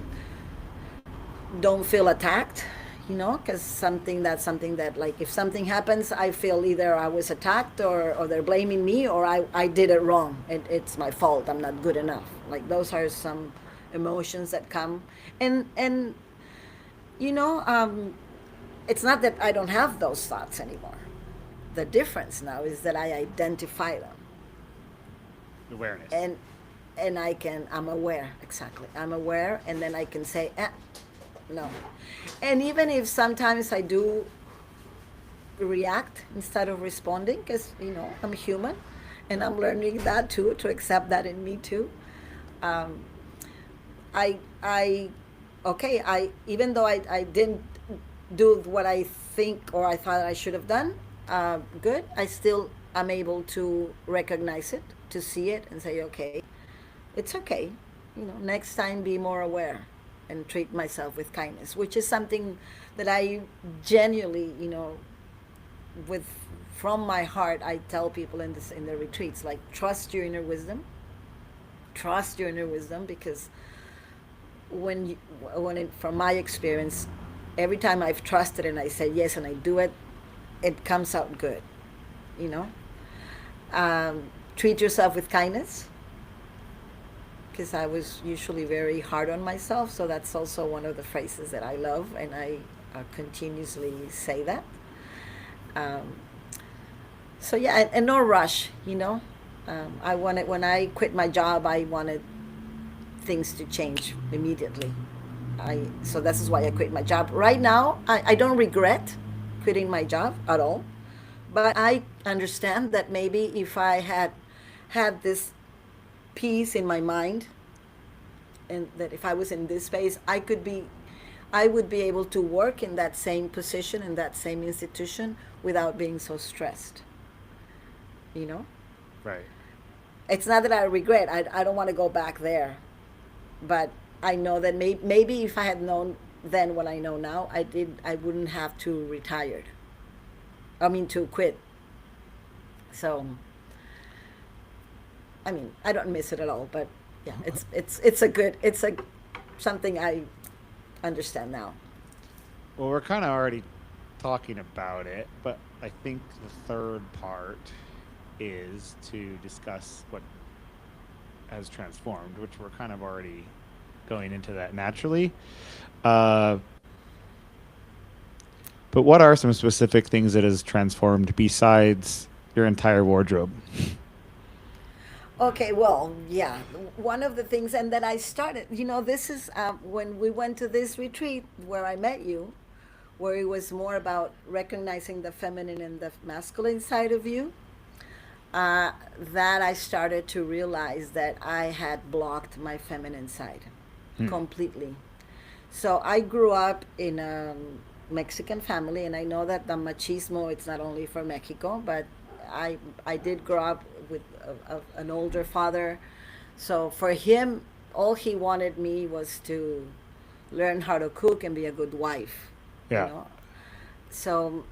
don't feel attacked, because that's something that, like, if something happens, I feel either I was attacked, or they're blaming me, or I did it wrong. It's my fault. I'm not good enough. Like those are some emotions that come. And you know, it's not that I don't have those thoughts anymore. The difference now is that I identify them, Awareness. and I'm aware. Exactly, I'm aware, and then I can say, no. And even if sometimes I do react instead of responding, because I'm human, and I'm learning that too, to accept that in me too. um, I okay, I even though I didn't do what I think or I thought I should have done, good, I still am able to recognize it, to see it, and say, okay, it's okay. Next time be more aware and treat myself with kindness, which is something that I genuinely, with from my heart, I tell people in the retreats, like, trust your inner wisdom. Trust your inner wisdom, because when you, from my experience, every time I've trusted and I say yes and I do it, it comes out good. You know, treat yourself with kindness, because I was usually very hard on myself. So that's also one of the phrases that I love, and I continuously say that. Um, so yeah, and no rush. I wanted, when I quit my job, I wanted things to change immediately. So this is why I quit my job. Right now, I don't regret quitting my job at all, but I understand that maybe if I had this peace in my mind, and that if I was in this space, I would be able to work in that same position, in that same institution, without being so stressed. You know, Right. it's not that I regret. I don't want to go back there, but I know that maybe if I had known then what I know now, I wouldn't have to retired. I mean, to quit. So I mean, I don't miss it at all, but yeah, it's a something I understand now. Well, we're kind of already talking about it, but I think the third part is to discuss what has transformed, which we're kind of already going into that naturally. Uh, but what are some specific things that has transformed besides your entire wardrobe? Okay, well, yeah. One of the things, and that I started, this is when we went to this retreat where I met you, where it was more about recognizing the feminine and the masculine side of you. That I started to realize that I had blocked my feminine side Hmm. completely. So I grew up in a Mexican family, and I know that the machismo, it's not only for Mexico, but I did grow up with an older father. So for him, all he wanted me was to learn how to cook and be a good wife, you Yeah. know. So,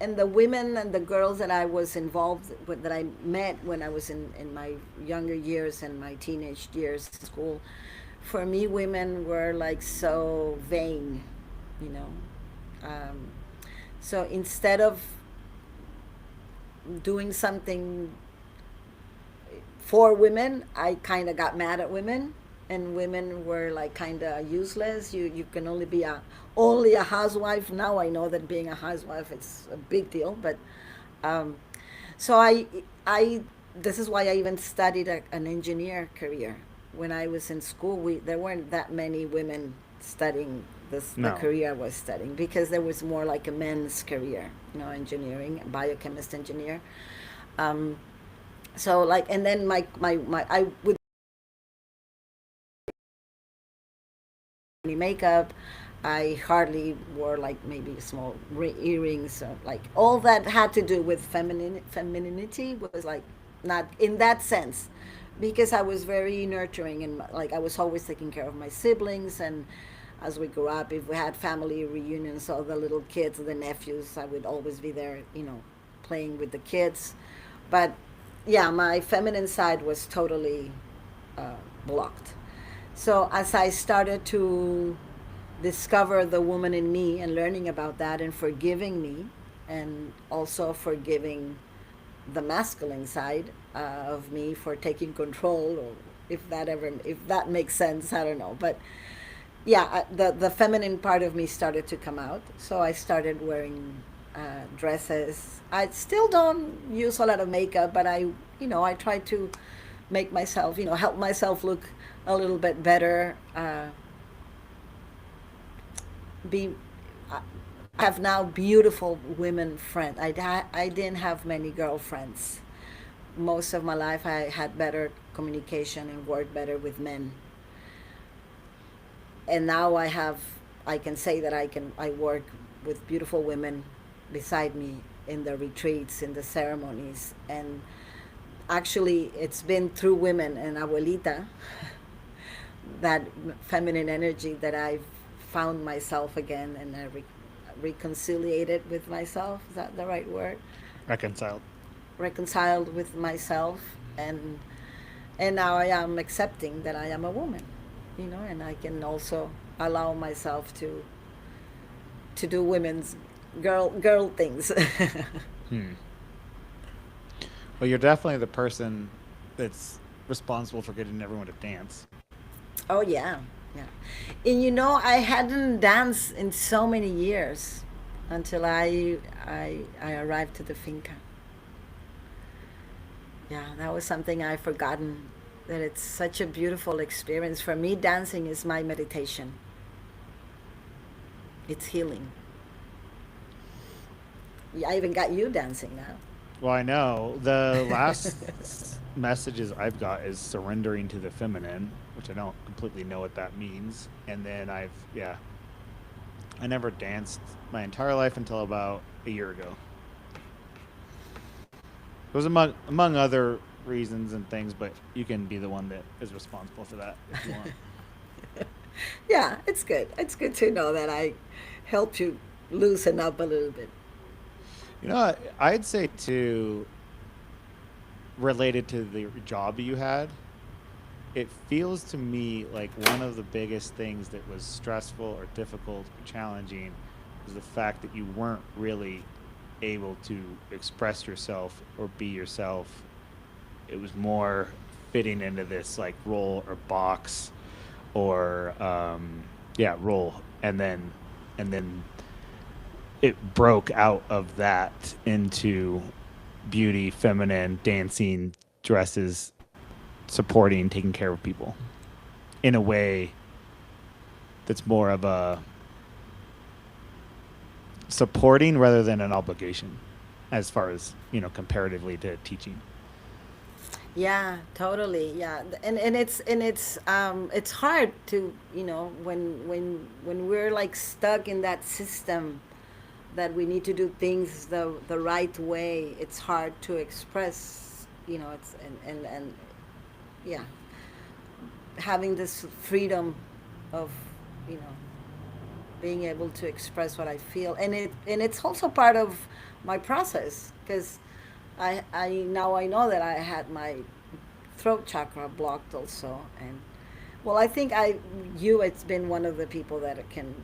and the women and the girls that I was involved with, that I met when I was in my younger years and my teenage years in school, for me, women were like so vain, you know. Um, so instead of doing something for women, I kind of got mad at women, and women were like kind of useless. You can only a housewife. Now I know that being a housewife is a big deal, but um, so I this is why I even studied an engineer career. When I was in school, there weren't that many women studying the No. career I was studying, because there was more like a men's career, engineering, biochemist engineer. Um, So like, and then my I would any makeup. I hardly wore like maybe small earrings. Like all that had to do with femininity was like not in that sense, because I was very nurturing and like I was always taking care of my siblings. And as we grew up, if we had family reunions, all the little kids, the nephews, I would always be there, playing with the kids. But yeah, my feminine side was totally uh, blocked. So as I started to discover the woman in me and learning about that and forgiving me, and also forgiving the masculine side of me for taking control, or if that makes sense, I don't know. But yeah, the feminine part of me started to come out. So I started wearing dresses. I still don't use a lot of makeup, but I try to make myself, help myself look a little bit better. Be I have now beautiful women friends. I didn't have many girlfriends. Most of my life, I had better communication and worked better with men. And now I can say that I work with beautiful women beside me in the retreats, in the ceremonies. And actually, it's been through women and abuelita, that feminine energy, that I've found myself again, and I reconciliated with myself. Is that the right word? Reconciled. Reconciled with myself, and now I am accepting that I am a woman, and I can also allow myself to do women's girl things. Hmm. Well, you're definitely the person that's responsible for getting everyone to dance. Oh yeah, yeah. And I hadn't danced in so many years until I arrived to the finca. Yeah, that was something I've forgotten. That it's such a beautiful experience. For me, dancing is my meditation. It's healing. Yeah, I even got you dancing now. Well, I know the last messages I've got is surrendering to the feminine, which I don't completely know what that means. And then yeah, I never danced my entire life until about a year ago. It was among other reasons and things, but you can be the one that is responsible for that if you want. Yeah, it's good. It's good to know that I helped you loosen up a little bit. I'd say too, related to the job you had, it feels to me like one of the biggest things that was stressful or difficult or challenging was the fact that you weren't really able to express yourself or be yourself. It was more fitting into this like role or box or yeah, role, and then it broke out of that into beauty, feminine, dancing, dresses, supporting, taking care of people in a way that's more of a supporting rather than an obligation, as far as comparatively to teaching. Yeah, totally. Yeah, and it's hard to when we're like stuck in that system, that we need to do things the right way. It's hard to express. It's and yeah, having this freedom of you know being able to express what I feel, and it's also part of my process, because I now I know that I had my throat chakra blocked also. And well, I think it's been one of the people that can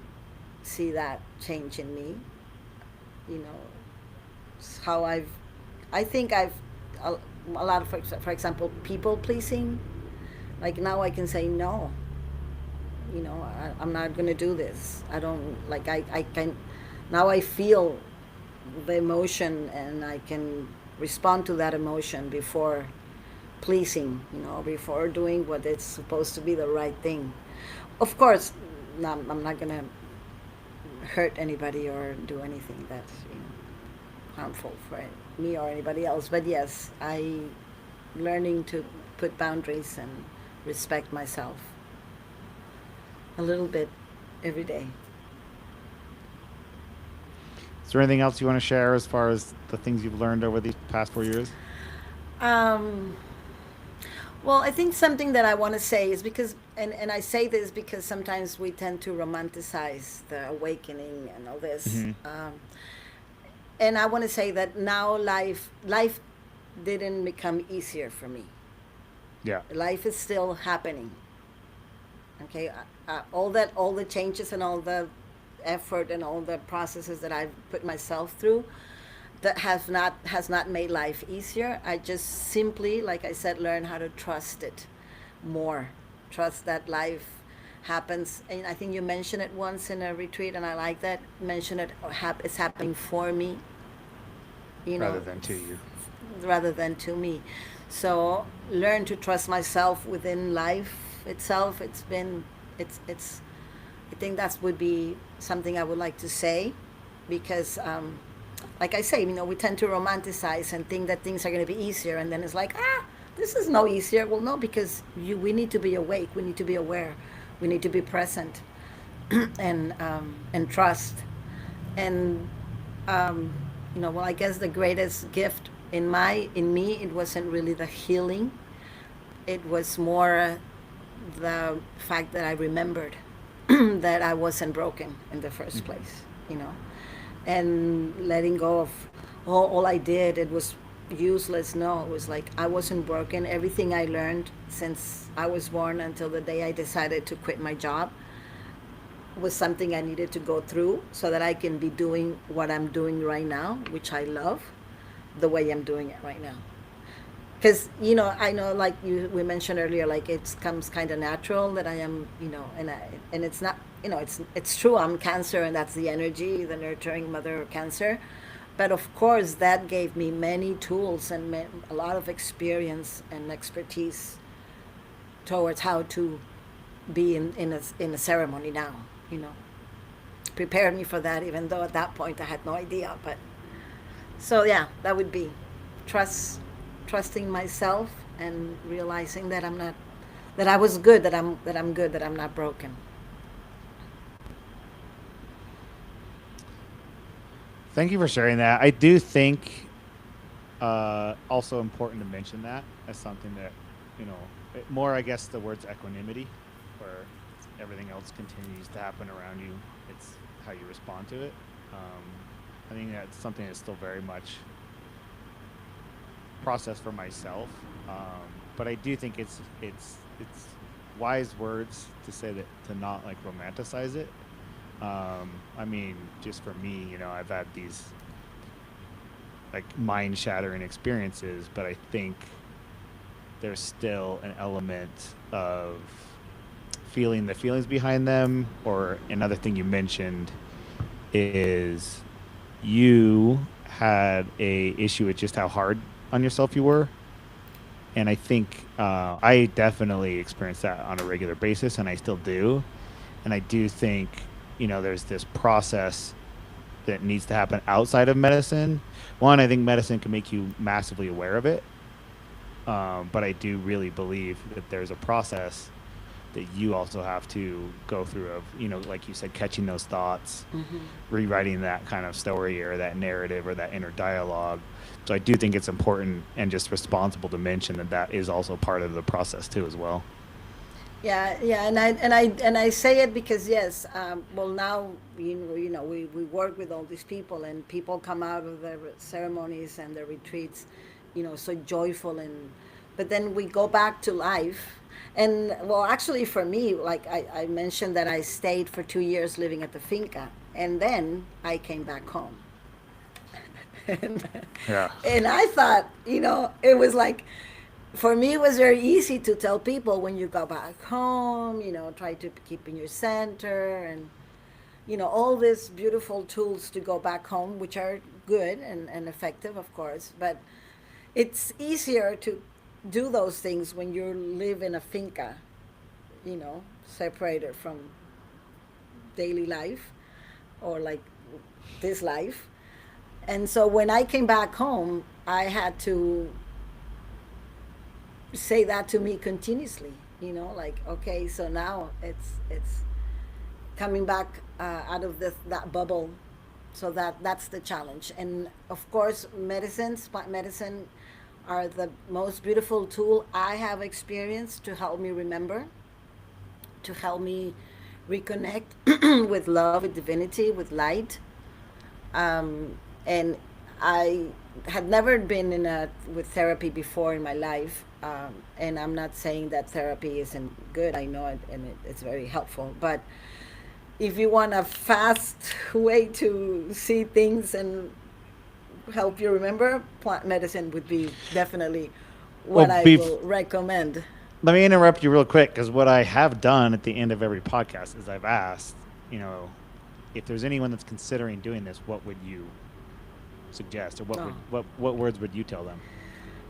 see that change in me. you know how I think I've a lot of, for example, people pleasing. Like now I can say no. I'm not going to do this. I don't like I can now I feel the emotion, and I can respond to that emotion before pleasing, before doing what it's supposed to be the right thing. Of course, I'm not going to hurt anybody or do anything that's harmful for me or anybody else. But yes, I learning to put boundaries and respect myself a little bit every day. Is there anything else you want to share as far as the things you've learned over these past 4 years? Um, well, I think something that I want to say is because, and I say this because sometimes we tend to romanticize the awakening and all this. Hmm. And I want to say that now life didn't become easier for me. Yeah. Life is still happening. Okay, all the changes and all the effort and all the processes that I've put myself through, that has not made life easier. I just simply, like I said, learn how to trust it more. Trust that life happens. And I think you mentioned it once in a retreat, and I like that. Mention it. It's happening for me. You Rather know, than to you. rather than to me. So learn to trust myself within life itself. It's I think that would be something I would like to say, because like I say, we tend to romanticize and think that things are going to be easier, and then it's like, this is no easier. Well, no, because we need to be awake, we need to be aware, we need to be present, and trust. And well, I guess the greatest gift in me, it wasn't really the healing. It was more the fact that I remembered that I wasn't broken in the first Hmm. place, and letting go of all I did. It was useless. No, it was like I wasn't broken. Everything I learned since I was born until the day I decided to quit my job was something I needed to go through so that I can be doing what I'm doing right now, which I love, the way I'm doing it right now. Because I know, like we mentioned earlier, like it comes kind of natural that I am, and it's not, it's true. I'm Cancer, and that's the energy, the nurturing mother Cancer. But of course, that gave me many tools and a lot of experience and expertise towards how to be in a ceremony now. You know, prepared me for that, even though at that point I had no idea. But so yeah, that would be trust, trusting myself, and realizing that I'm not, that I was good, that I'm good, that I'm not broken. Thank you for sharing that. I do think also important to mention that as something that, more, I guess the word's equanimity, where everything else continues to happen around you. It's how you respond to it. Um, I think that's something that's still very much process for myself. But I do think it's wise words to say that, to not like romanticize it. I mean, just for me, I've had these like mind shattering experiences, but I think there's still an element of feeling the feelings behind them. Or another thing you mentioned is you had a issue with just how hard on yourself you were. And I think I definitely experience that on a regular basis, and I still do. And I do think, there's this process that needs to happen outside of medicine. One, I think medicine can make you massively aware of it. But I do really believe that there's a process that you also have to go through of, like you said, catching those thoughts, Mm-hmm. rewriting that kind of story or that narrative or that inner dialogue. So I do think it's important and just responsible to mention that that is also part of the process too, as well. Yeah, yeah, and I say it because yes, well now we work with all these people, and people come out of the ceremonies and the retreats, so joyful, but then we go back to life, and well, actually for me, like I mentioned that I stayed for 2 years living at the finca, and then I came back home, and, Yeah. and I thought, it was like, for me, it was very easy to tell people when you go back home, try to keep in your center, and, all these beautiful tools to go back home, which are good and effective, of course. But it's easier to do those things when you live in a finca, separated from daily life, or like this life. And so when I came back home, I had to say that to me continuously. Like, okay, so now it's coming back out of that bubble. So that's the challenge. And of course, plant medicine, are the most beautiful tool I have experienced to help me remember, to help me reconnect with love, with divinity, with light. And I had never been in a with therapy before in my life, and I'm not saying that therapy isn't good. I know it, and it's very helpful. But if you want a fast way to see things and help you remember, plant medicine would be definitely Well, what I will recommend. let me interrupt you real quick because what I have done at the end of every podcast is I've asked, if there's anyone that's considering doing this, what would you suggest, or Oh. what words would you tell them?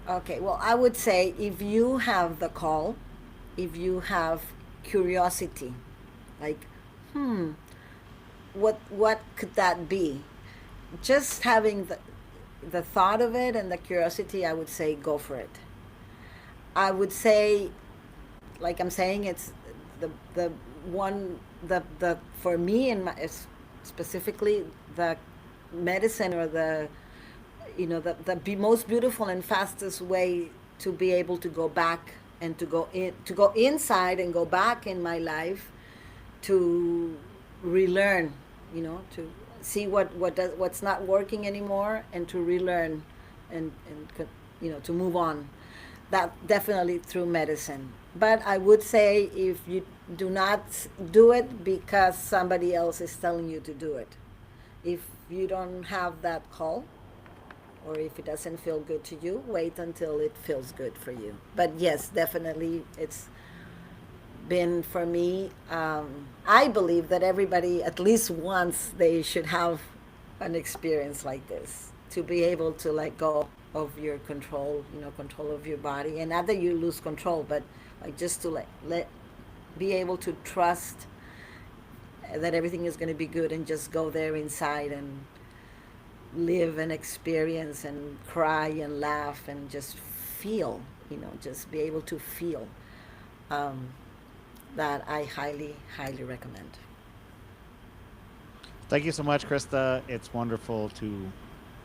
Okay, well, I would say if you have the call, if you have curiosity, like, hmm, what could that be? Just having the thought of it and the curiosity, I would say go for it. I would say, like I'm saying, it's the one the for me and specifically the medicine, or the most beautiful and fastest way to be able to go back and to go inside and go back in my life to relearn, to see what's not working anymore, and to relearn, and to move on. That definitely through medicine. But I would say, if you do not do it because somebody else is telling you to do it, if you don't have that call, or if it doesn't feel good to you, wait until it feels good for you. But yes, definitely, it's been for me. I believe that everybody, at least once, they should have an experience like this, to be able to let go of your control, control of your body, and not that you lose control, but like just to let be able to trust that everything is going to be good, and just go there inside and live and experience and cry and laugh and just feel, just be able to feel. Um, that I highly, highly recommend. Thank you so much, Krista. It's wonderful to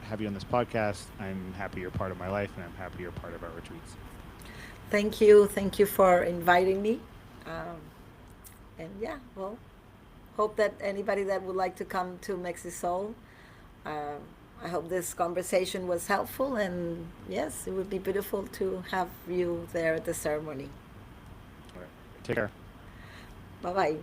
have you on this podcast. I'm happy you're part of my life, and I'm happy you're part of our retreats. Thank you. Thank you for inviting me. Um, and yeah, well, hope that anybody that would like to come to Mexisol, uh, I hope this conversation was helpful. And yes, it would be beautiful to have you there at the ceremony. All right. Take care. Bye bye.